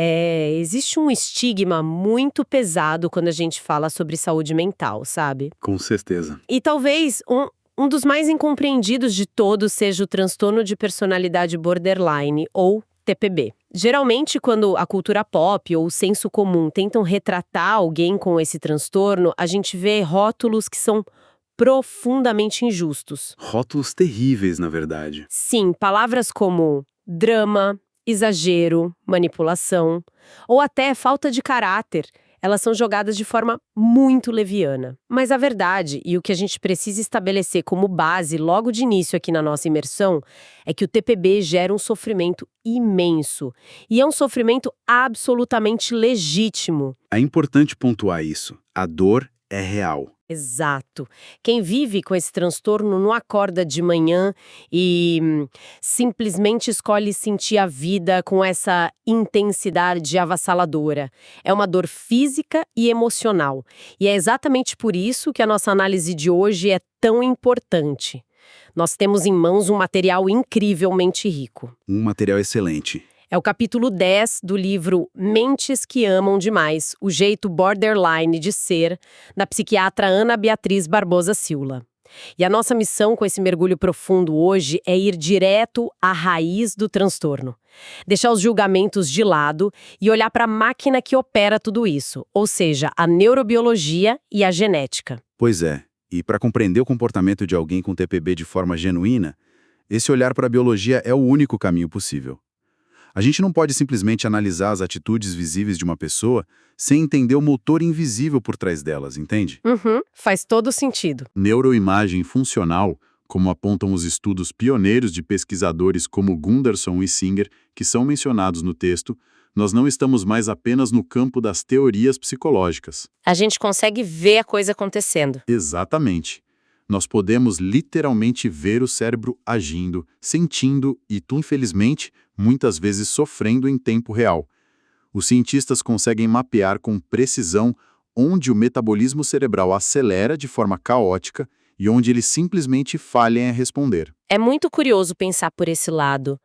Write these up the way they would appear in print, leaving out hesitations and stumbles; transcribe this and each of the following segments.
Existe um estigma muito pesado quando a gente fala sobre saúde mental, sabe? Com certeza. E talvez um dos mais incompreendidos de todos seja o transtorno de personalidade borderline, ou TPB. Geralmente, quando a cultura pop ou o senso comum tentam retratar alguém com esse transtorno, a gente vê rótulos que são profundamente injustos. Rótulos terríveis, na verdade. Sim, palavras como drama, exagero, manipulação ou até falta de caráter, elas são jogadas de forma muito leviana. Mas a verdade, e o que a gente precisa estabelecer como base logo de início aqui na nossa imersão, é que o TPB gera um sofrimento imenso. E é um sofrimento absolutamente legítimo. É importante pontuar isso. A dor é real. Exato. Quem vive com esse transtorno não acorda de manhã e simplesmente escolhe sentir a vida com essa intensidade avassaladora. É uma dor física e emocional. E é exatamente por isso que a nossa análise de hoje é tão importante. Nós temos em mãos um material incrivelmente rico. Um material excelente. É o capítulo 10 do livro Mentes que Amam Demais, o jeito borderline de ser, da psiquiatra Ana Beatriz Barbosa Silva. E a nossa missão com esse mergulho profundo hoje é ir direto à raiz do transtorno. Deixar os julgamentos de lado e olhar para a máquina que opera tudo isso, ou seja, a neurobiologia e a genética. Pois é, e para compreender o comportamento de alguém com TPB de forma genuína, esse olhar para a biologia é o único caminho possível. A gente não pode simplesmente analisar as atitudes visíveis de uma pessoa sem entender o motor invisível por trás delas, entende? Faz todo sentido. Neuroimagem funcional, como apontam os estudos pioneiros de pesquisadores como Gunderson e Singer, que são mencionados no texto, nós não estamos mais apenas no campo das teorias psicológicas. A gente consegue ver a coisa acontecendo. Exatamente. Nós podemos literalmente ver o cérebro agindo, sentindo e, infelizmente, muitas vezes sofrendo em tempo real. Os cientistas conseguem mapear com precisão onde o metabolismo cerebral acelera de forma caótica e onde ele simplesmente falha em responder. É muito curioso pensar por esse lado,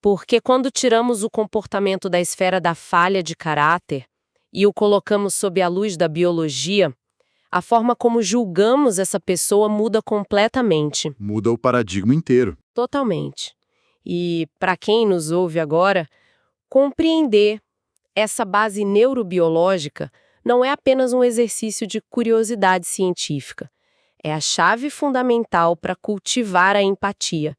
porque quando tiramos o comportamento da esfera da falha de caráter e o colocamos sob a luz da biologia, a forma como julgamos essa pessoa muda completamente. Muda o paradigma inteiro. Totalmente. E, para quem nos ouve agora, compreender essa base neurobiológica não é apenas um exercício de curiosidade científica. É a chave fundamental para cultivar a empatia.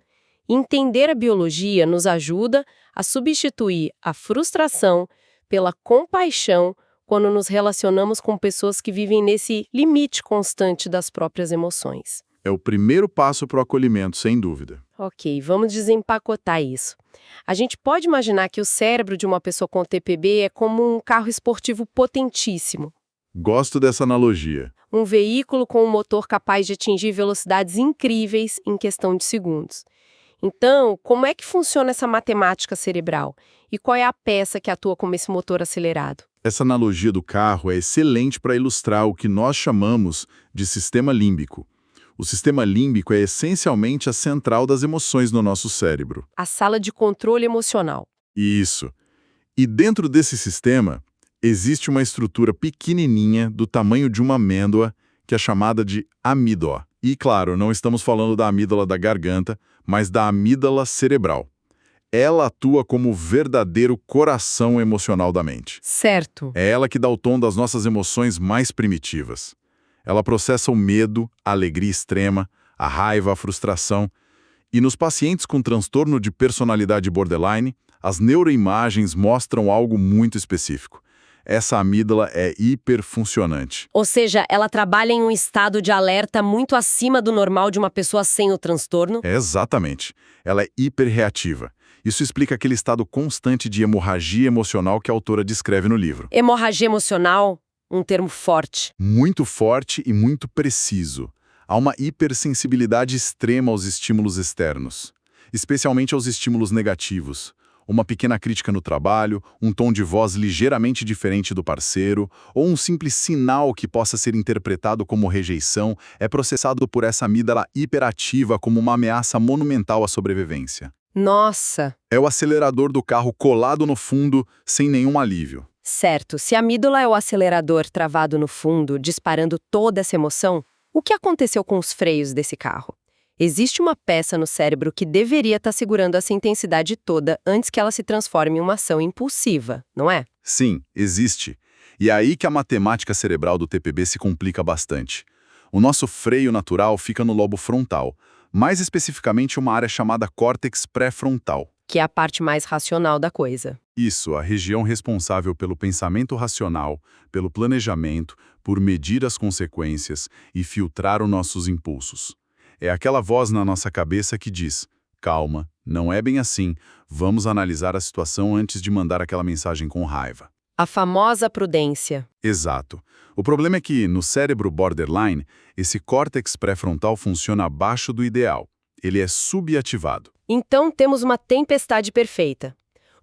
Entender a biologia nos ajuda a substituir a frustração pela compaixão quando nos relacionamos com pessoas que vivem nesse limite constante das próprias emoções. É o primeiro passo para o acolhimento, sem dúvida. Ok, vamos desempacotar isso. A gente pode imaginar que o cérebro de uma pessoa com TPB é como um carro esportivo potentíssimo. Gosto dessa analogia. Um veículo com um motor capaz de atingir velocidades incríveis em questão de segundos. Então, como é que funciona essa matemática cerebral? E qual é a peça que atua como esse motor acelerado? Essa analogia do carro é excelente para ilustrar o que nós chamamos de sistema límbico. O sistema límbico é essencialmente a central das emoções no nosso cérebro. A sala de controle emocional. Isso. E dentro desse sistema, existe uma estrutura pequenininha do tamanho de uma amêndoa, que é chamada de amígdala. E, claro, não estamos falando da amígdala da garganta, mas da amígdala cerebral. Ela atua como o verdadeiro coração emocional da mente. Certo. É ela que dá o tom das nossas emoções mais primitivas. Ela processa o medo, a alegria extrema, a raiva, a frustração. E nos pacientes com transtorno de personalidade borderline, as neuroimagens mostram algo muito específico. Essa amígdala é hiperfuncionante. Ou seja, ela trabalha em um estado de alerta muito acima do normal de uma pessoa sem o transtorno? Exatamente. Ela é hiperreativa. Isso explica aquele estado constante de hemorragia emocional que a autora descreve no livro. Hemorragia emocional, um termo forte. Muito forte e muito preciso. Há uma hipersensibilidade extrema aos estímulos externos, especialmente aos estímulos negativos. Uma pequena crítica no trabalho, um tom de voz ligeiramente diferente do parceiro, ou um simples sinal que possa ser interpretado como rejeição é processado por essa amígdala hiperativa como uma ameaça monumental à sobrevivência. Nossa! É o acelerador do carro colado no fundo, sem nenhum alívio. Certo, se a amígdala é o acelerador travado no fundo, disparando toda essa emoção, o que aconteceu com os freios desse carro? Existe uma peça no cérebro que deveria estar segurando essa intensidade toda antes que ela se transforme em uma ação impulsiva, não é? Sim, existe. E é aí que a matemática cerebral do TPB se complica bastante. O nosso freio natural fica no lobo frontal, mais especificamente uma área chamada córtex pré-frontal. Que é a parte mais racional da coisa. Isso, a região responsável pelo pensamento racional, pelo planejamento, por medir as consequências e filtrar os nossos impulsos. É aquela voz na nossa cabeça que diz: calma, não é bem assim, vamos analisar a situação antes de mandar aquela mensagem com raiva. A famosa prudência. Exato. O problema é que, no cérebro borderline, esse córtex pré-frontal funciona abaixo do ideal. Ele é subativado. Então temos uma tempestade perfeita.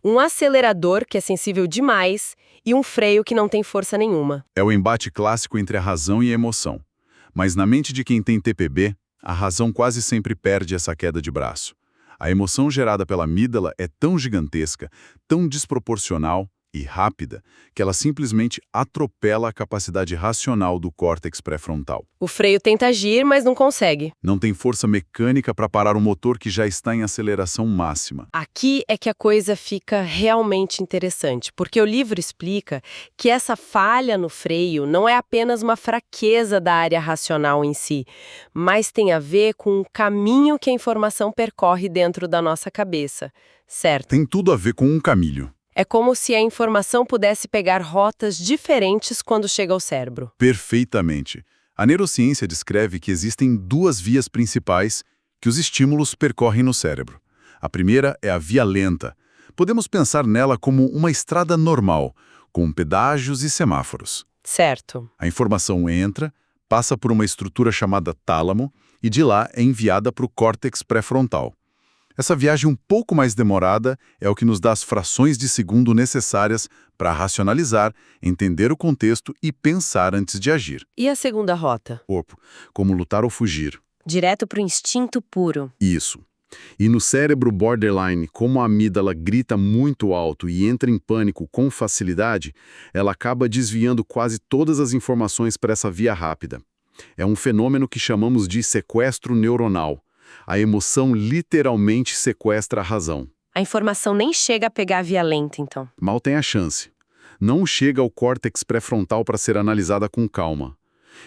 Um acelerador que é sensível demais e um freio que não tem força nenhuma. É o embate clássico entre a razão e a emoção. Mas na mente de quem tem TPB, a razão quase sempre perde essa queda de braço. A emoção gerada pela amígdala é tão gigantesca, tão desproporcional e rápida, que ela simplesmente atropela a capacidade racional do córtex pré-frontal. O freio tenta agir, mas não consegue. Não tem força mecânica para parar o motor que já está em aceleração máxima. Aqui é que a coisa fica realmente interessante, porque o livro explica que essa falha no freio não é apenas uma fraqueza da área racional em si, mas tem a ver com o caminho que a informação percorre dentro da nossa cabeça, certo? Tem tudo a ver com um caminho. É como se a informação pudesse pegar rotas diferentes quando chega ao cérebro. Perfeitamente. A neurociência descreve que existem duas vias principais que os estímulos percorrem no cérebro. A primeira é a via lenta. Podemos pensar nela como uma estrada normal, com pedágios e semáforos. Certo. A informação entra, passa por uma estrutura chamada tálamo e de lá é enviada para o córtex pré-frontal. Essa viagem um pouco mais demorada é o que nos dá as frações de segundo necessárias para racionalizar, entender o contexto e pensar antes de agir. E a segunda rota? Corpo, como lutar ou fugir. Direto para o instinto puro. Isso. E no cérebro borderline, como a amígdala grita muito alto e entra em pânico com facilidade, ela acaba desviando quase todas as informações para essa via rápida. É um fenômeno que chamamos de sequestro neuronal. A emoção literalmente sequestra a razão. A informação nem chega a pegar a via lenta, então. Mal tem a chance. Não chega ao córtex pré-frontal para ser analisada com calma.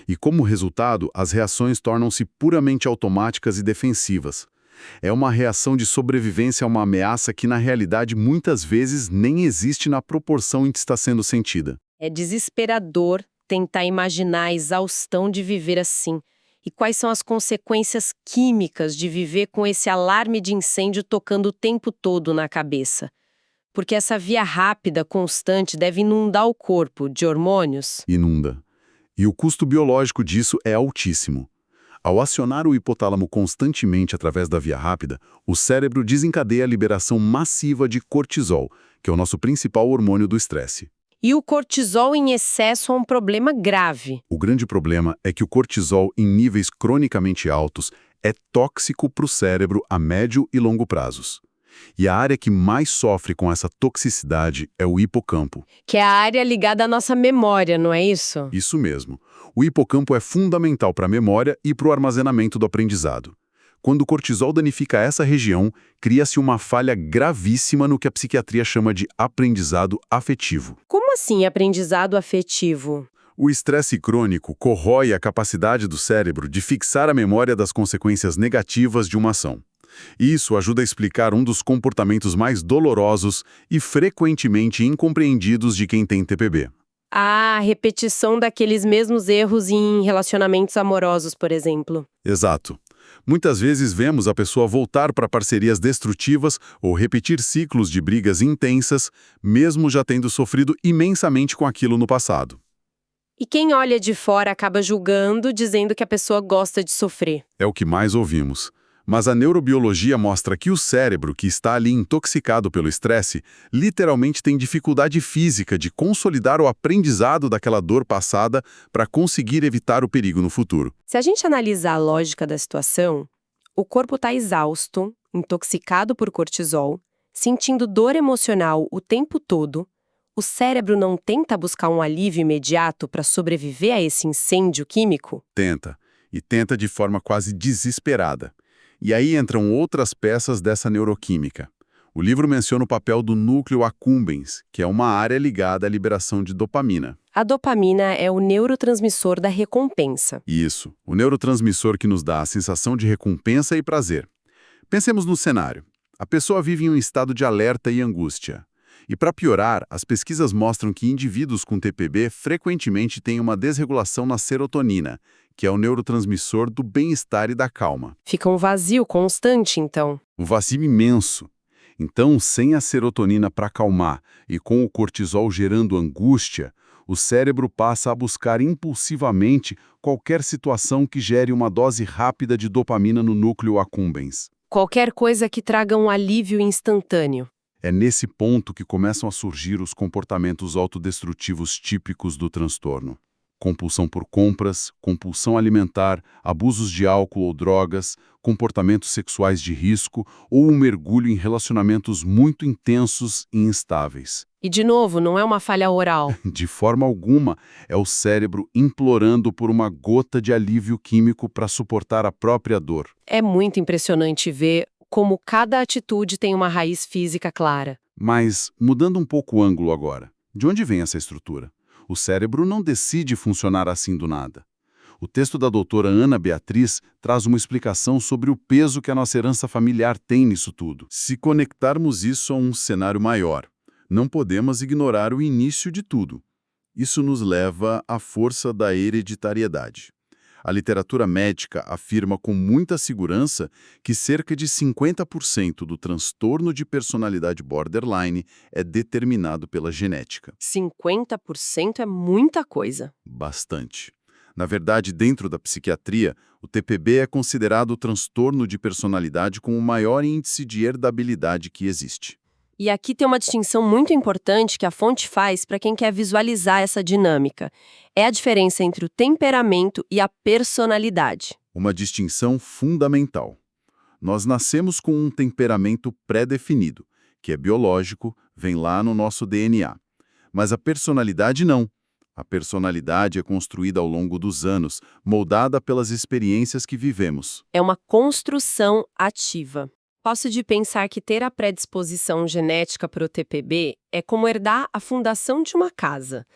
E como resultado, as reações tornam-se puramente automáticas e defensivas. É uma reação de sobrevivência a uma ameaça que, na realidade, muitas vezes nem existe na proporção em que está sendo sentida. É desesperador tentar imaginar a exaustão de viver assim. E quais são as consequências químicas de viver com esse alarme de incêndio tocando o tempo todo na cabeça? Porque essa via rápida, constante, deve inundar o corpo de hormônios. Inunda. E o custo biológico disso é altíssimo. Ao acionar o hipotálamo constantemente através da via rápida, o cérebro desencadeia a liberação massiva de cortisol, que é o nosso principal hormônio do estresse. E o cortisol em excesso é um problema grave. O grande problema é que o cortisol em níveis cronicamente altos é tóxico para o cérebro a médio e longo prazos. E a área que mais sofre com essa toxicidade é o hipocampo. Que é a área ligada à nossa memória, não é isso? Isso mesmo. O hipocampo é fundamental para a memória e para o armazenamento do aprendizado. Quando o cortisol danifica essa região, cria-se uma falha gravíssima no que a psiquiatria chama de aprendizado afetivo. Como assim aprendizado afetivo? O estresse crônico corrói a capacidade do cérebro de fixar a memória das consequências negativas de uma ação. Isso ajuda a explicar um dos comportamentos mais dolorosos e frequentemente incompreendidos de quem tem TPB. A repetição daqueles mesmos erros em relacionamentos amorosos, por exemplo. Exato. Muitas vezes vemos a pessoa voltar para parcerias destrutivas ou repetir ciclos de brigas intensas, mesmo já tendo sofrido imensamente com aquilo no passado. E quem olha de fora acaba julgando, dizendo que a pessoa gosta de sofrer. É o que mais ouvimos. Mas a neurobiologia mostra que o cérebro, que está ali intoxicado pelo estresse, literalmente tem dificuldade física de consolidar o aprendizado daquela dor passada para conseguir evitar o perigo no futuro. Se a gente analisar a lógica da situação, o corpo está exausto intoxicado por cortisol, sentindo dor emocional o tempo todo, o cérebro não tenta buscar um alívio imediato para sobreviver a esse incêndio químico? Tenta, e tenta de forma quase desesperada. E aí entram outras peças dessa neuroquímica. O livro menciona o papel do núcleo accumbens, que é uma área ligada à liberação de dopamina. A dopamina é o neurotransmissor da recompensa. Isso, o neurotransmissor que nos dá a sensação de recompensa e prazer. Pensemos no cenário. A pessoa vive em um estado de alerta e angústia. E para piorar, as pesquisas mostram que indivíduos com TPB frequentemente têm uma desregulação na serotonina, que é o neurotransmissor do bem-estar e da calma. Fica um vazio constante, então. Um vazio imenso. Então, sem a serotonina para acalmar e com o cortisol gerando angústia, o cérebro passa a buscar impulsivamente qualquer situação que gere uma dose rápida de dopamina no núcleo accumbens. Qualquer coisa que traga um alívio instantâneo. É nesse ponto que começam a surgir os comportamentos autodestrutivos típicos do transtorno. Compulsão por compras, compulsão alimentar, abusos de álcool ou drogas, comportamentos sexuais de risco ou um mergulho em relacionamentos muito intensos e instáveis. E, de novo, não é uma falha oral. De forma alguma, é o cérebro implorando por uma gota de alívio químico para suportar a própria dor. É muito impressionante ver como cada atitude tem uma raiz física clara. Mas, mudando um pouco o ângulo agora, de onde vem essa estrutura? O cérebro não decide funcionar assim do nada. O texto da doutora Ana Beatriz traz uma explicação sobre o peso que a nossa herança familiar tem nisso tudo. Se conectarmos isso a um cenário maior, não podemos ignorar o início de tudo. Isso nos leva à força da hereditariedade. A literatura médica afirma com muita segurança que cerca de 50% do transtorno de personalidade borderline é determinado pela genética. 50% é muita coisa. Bastante. Na verdade, dentro da psiquiatria, o TPB é considerado o transtorno de personalidade com o maior índice de herdabilidade que existe. E aqui tem uma distinção muito importante que a fonte faz para quem quer visualizar essa dinâmica. É a diferença entre o temperamento e a personalidade. Uma distinção fundamental. Nós nascemos com um temperamento pré-definido, que é biológico, vem lá no nosso DNA. Mas a personalidade não. A personalidade é construída ao longo dos anos, moldada pelas experiências que vivemos. É uma construção ativa. Posso de pensar que ter a predisposição genética para o TPB é como herdar a fundação de uma casa.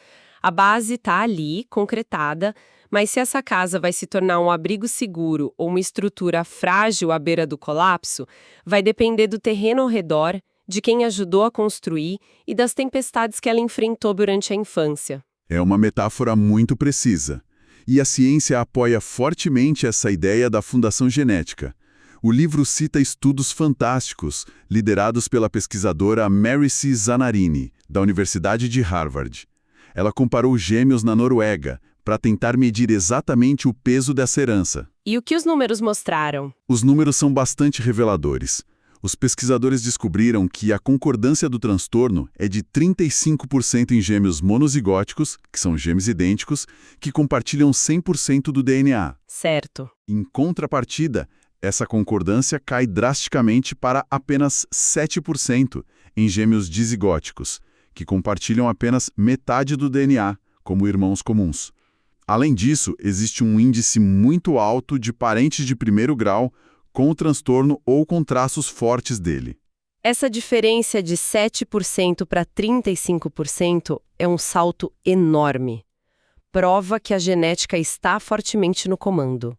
A base está ali, concretada, mas se essa casa vai se tornar um abrigo seguro ou uma estrutura frágil à beira do colapso, vai depender do terreno ao redor, de quem ajudou a construir e das tempestades que ela enfrentou durante a infância. É uma metáfora muito precisa. E a ciência apoia fortemente essa ideia da fundação genética. O livro cita estudos fantásticos, liderados pela pesquisadora Mary C. Zanarini, da Universidade de Harvard. Ela comparou gêmeos na Noruega para tentar medir exatamente o peso dessa herança. E o que os números mostraram? Os números são bastante reveladores. Os pesquisadores descobriram que a concordância do transtorno é de 35% em gêmeos monozigóticos, que são gêmeos idênticos, que compartilham 100% do DNA. Certo. Em contrapartida, essa concordância cai drasticamente para apenas 7% em gêmeos dizigóticos, que compartilham apenas metade do DNA, como irmãos comuns. Além disso, existe um índice muito alto de parentes de primeiro grau com o transtorno ou com traços fortes dele. Essa diferença de 7% para 35% é um salto enorme. Prova que a genética está fortemente no comando.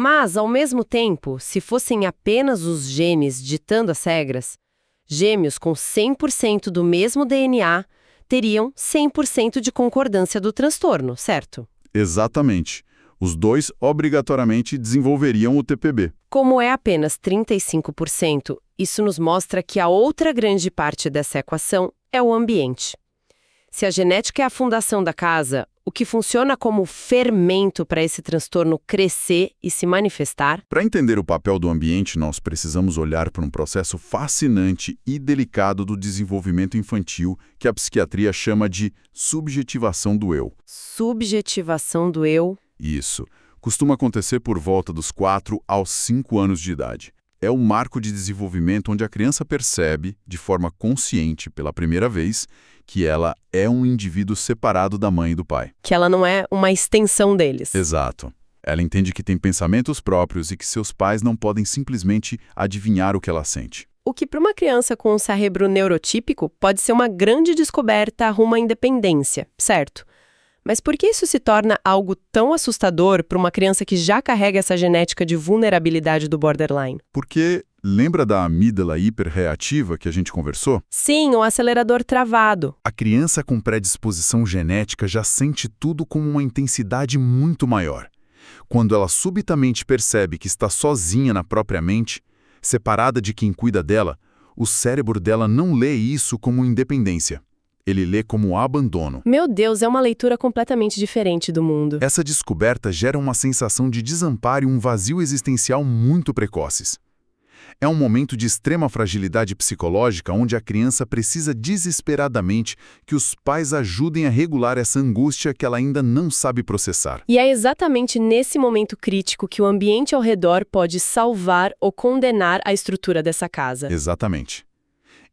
Mas, ao mesmo tempo, se fossem apenas os genes ditando as regras, gêmeos com 100% do mesmo DNA teriam 100% de concordância do transtorno, certo? Exatamente. Os dois obrigatoriamente desenvolveriam o TPB. Como é apenas 35%, isso nos mostra que a outra grande parte dessa equação é o ambiente. Se a genética é a fundação da casa, o que funciona como fermento para esse transtorno crescer e se manifestar? Para entender o papel do ambiente, nós precisamos olhar para um processo fascinante e delicado do desenvolvimento infantil que a psiquiatria chama de subjetivação do eu. Subjetivação do eu? Isso. Costuma acontecer por volta dos 4 aos 5 anos de idade. É o marco de desenvolvimento onde a criança percebe, de forma consciente pela primeira vez, que ela é um indivíduo separado da mãe e do pai. Que ela não é uma extensão deles. Exato. Ela entende que tem pensamentos próprios e que seus pais não podem simplesmente adivinhar o que ela sente. O que para uma criança com um cérebro neurotípico pode ser uma grande descoberta rumo à independência, certo? Mas por que isso se torna algo tão assustador para uma criança que já carrega essa genética de vulnerabilidade do borderline? Porque lembra da amígdala hiperreativa que a gente conversou? Sim, o acelerador travado. A criança com predisposição genética já sente tudo com uma intensidade muito maior. Quando ela subitamente percebe que está sozinha na própria mente, separada de quem cuida dela, o cérebro dela não lê isso como independência. Ele lê como abandono. Meu Deus, é uma leitura completamente diferente do mundo. Essa descoberta gera uma sensação de desamparo e um vazio existencial muito precoces. É um momento de extrema fragilidade psicológica onde a criança precisa desesperadamente que os pais ajudem a regular essa angústia que ela ainda não sabe processar. E é exatamente nesse momento crítico que o ambiente ao redor pode salvar ou condenar a estrutura dessa casa. Exatamente.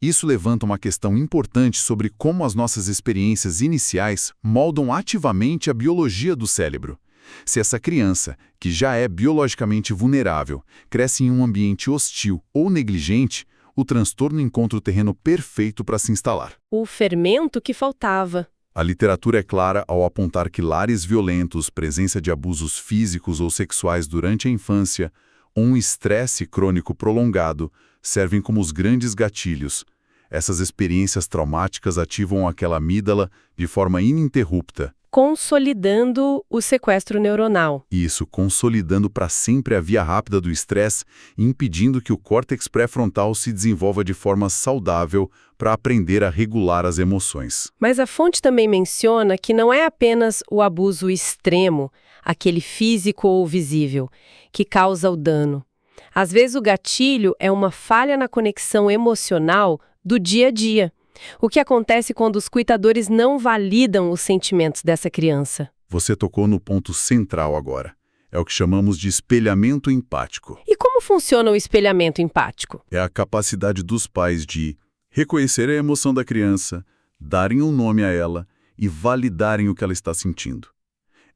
Isso levanta uma questão importante sobre como as nossas experiências iniciais moldam ativamente a biologia do cérebro. Se essa criança, que já é biologicamente vulnerável, cresce em um ambiente hostil ou negligente, o transtorno encontra o terreno perfeito para se instalar. O fermento que faltava. A literatura é clara ao apontar que lares violentos, presença de abusos físicos ou sexuais durante a infância, ou um estresse crônico prolongado, servem como os grandes gatilhos. Essas experiências traumáticas ativam aquela amígdala de forma ininterrupta. Consolidando o sequestro neuronal. Isso, consolidando para sempre a via rápida do estresse e impedindo que o córtex pré-frontal se desenvolva de forma saudável para aprender a regular as emoções. Mas a fonte também menciona que não é apenas o abuso extremo, aquele físico ou visível, que causa o dano. Às vezes o gatilho é uma falha na conexão emocional do dia a dia. O que acontece quando os cuidadores não validam os sentimentos dessa criança? Você tocou no ponto central agora. É o que chamamos de espelhamento empático. E como funciona o espelhamento empático? É a capacidade dos pais de reconhecer a emoção da criança, darem um nome a ela e validarem o que ela está sentindo.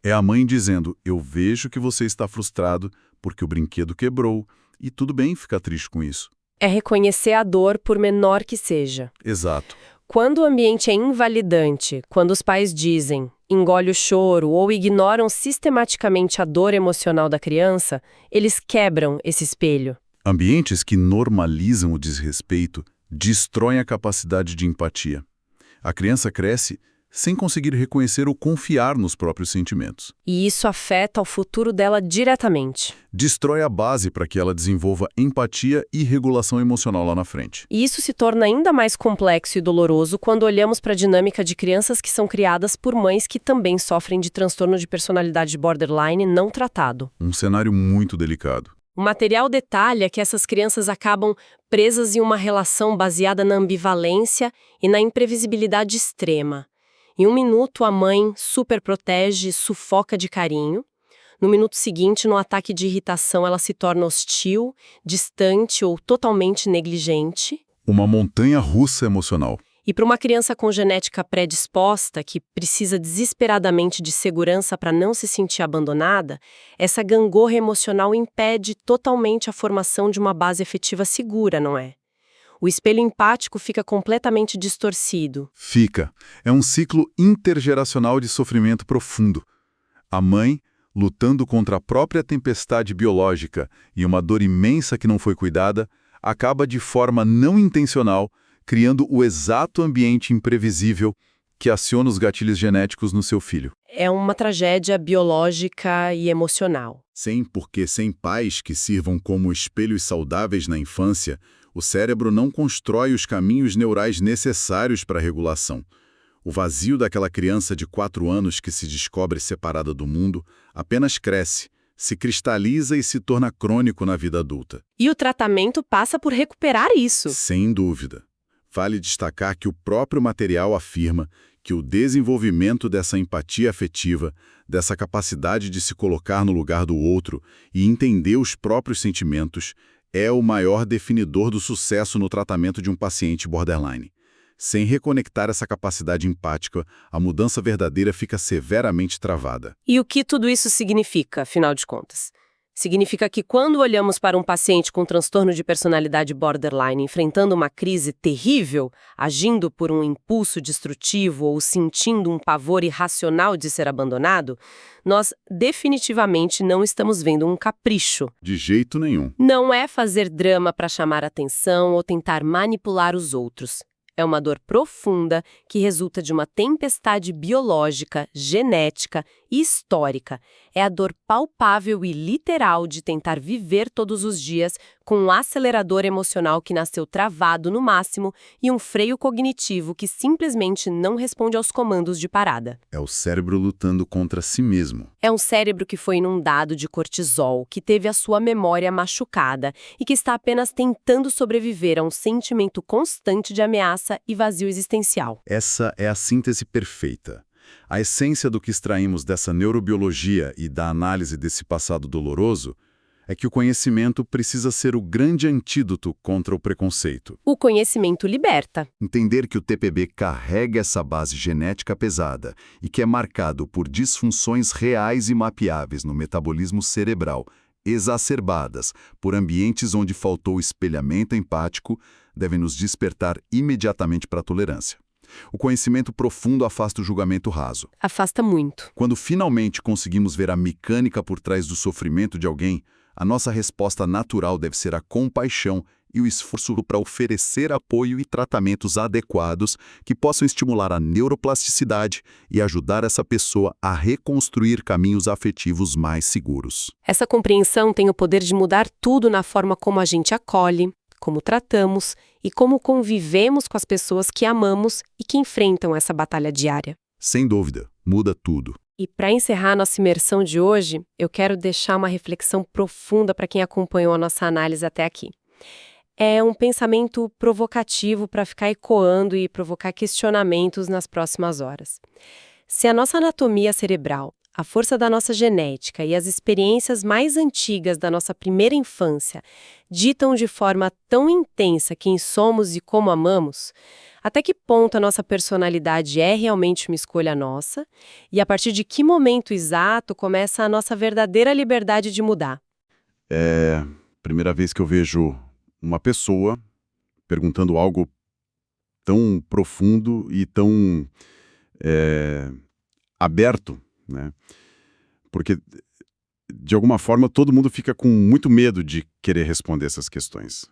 É a mãe dizendo, eu vejo que você está frustrado porque o brinquedo quebrou e tudo bem ficar triste com isso. É reconhecer a dor por menor que seja. Exato. Quando o ambiente é invalidante, quando os pais dizem, engole o choro ou ignoram sistematicamente a dor emocional da criança, eles quebram esse espelho. Ambientes que normalizam o desrespeito destroem a capacidade de empatia. A criança cresce sem conseguir reconhecer ou confiar nos próprios sentimentos. E isso afeta o futuro dela diretamente. Destrói a base para que ela desenvolva empatia e regulação emocional lá na frente. E isso se torna ainda mais complexo e doloroso quando olhamos para a dinâmica de crianças que são criadas por mães que também sofrem de transtorno de personalidade borderline não tratado. Um cenário muito delicado. O material detalha que essas crianças acabam presas em uma relação baseada na ambivalência e na imprevisibilidade extrema. Em um minuto, a mãe superprotege e sufoca de carinho. No minuto seguinte, no ataque de irritação, ela se torna hostil, distante ou totalmente negligente. Uma montanha russa emocional. E para uma criança com genética predisposta, que precisa desesperadamente de segurança para não se sentir abandonada, essa gangorra emocional impede totalmente a formação de uma base afetiva segura, não é? O espelho empático fica completamente distorcido. Fica. É um ciclo intergeracional de sofrimento profundo. A mãe, lutando contra a própria tempestade biológica e uma dor imensa que não foi cuidada, acaba de forma não intencional criando o exato ambiente imprevisível que aciona os gatilhos genéticos no seu filho. É uma tragédia biológica e emocional. Porque sem pais que sirvam como espelhos saudáveis na infância, o cérebro não constrói os caminhos neurais necessários para a regulação. O vazio daquela criança de 4 anos que se descobre separada do mundo apenas cresce, se cristaliza e se torna crônico na vida adulta. E o tratamento passa por recuperar isso. Sem dúvida. Vale destacar que o próprio material afirma que o desenvolvimento dessa empatia afetiva, dessa capacidade de se colocar no lugar do outro e entender os próprios sentimentos, é o maior definidor do sucesso no tratamento de um paciente borderline. Sem reconectar essa capacidade empática, a mudança verdadeira fica severamente travada. E o que tudo isso significa, afinal de contas? Significa que quando olhamos para um paciente com transtorno de personalidade borderline enfrentando uma crise terrível, agindo por um impulso destrutivo ou sentindo um pavor irracional de ser abandonado, nós definitivamente não estamos vendo um capricho. De jeito nenhum. Não é fazer drama para chamar atenção ou tentar manipular os outros. É uma dor profunda que resulta de uma tempestade biológica, genética e histórica. É a dor palpável e literal de tentar viver todos os dias com um acelerador emocional que nasceu travado no máximo e um freio cognitivo que simplesmente não responde aos comandos de parada. É o cérebro lutando contra si mesmo. É um cérebro que foi inundado de cortisol, que teve a sua memória machucada e que está apenas tentando sobreviver a um sentimento constante de ameaça e vazio existencial. Essa é a síntese perfeita. A essência do que extraímos dessa neurobiologia e da análise desse passado doloroso é que o conhecimento precisa ser o grande antídoto contra o preconceito. O conhecimento liberta. Entender que o TPB carrega essa base genética pesada e que é marcado por disfunções reais e mapeáveis no metabolismo cerebral, exacerbadas por ambientes onde faltou espelhamento empático, deve nos despertar imediatamente para a tolerância. O conhecimento profundo afasta o julgamento raso. Afasta muito. Quando finalmente conseguimos ver a mecânica por trás do sofrimento de alguém, a nossa resposta natural deve ser a compaixão e o esforço para oferecer apoio e tratamentos adequados que possam estimular a neuroplasticidade e ajudar essa pessoa a reconstruir caminhos afetivos mais seguros. Essa compreensão tem o poder de mudar tudo na forma como a gente acolhe, como tratamos e como convivemos com as pessoas que amamos e que enfrentam essa batalha diária. Sem dúvida, muda tudo. E para encerrar nossa imersão de hoje, eu quero deixar uma reflexão profunda para quem acompanhou a nossa análise até aqui. É um pensamento provocativo para ficar ecoando e provocar questionamentos nas próximas horas. Se a nossa anatomia cerebral, a força da nossa genética e as experiências mais antigas da nossa primeira infância ditam de forma tão intensa quem somos e como amamos, até que ponto a nossa personalidade é realmente uma escolha nossa e a partir de que momento exato começa a nossa verdadeira liberdade de mudar? É a primeira vez que eu vejo uma pessoa perguntando algo tão profundo e tão aberto, né? Porque, de alguma forma, todo mundo fica com muito medo de querer responder essas questões.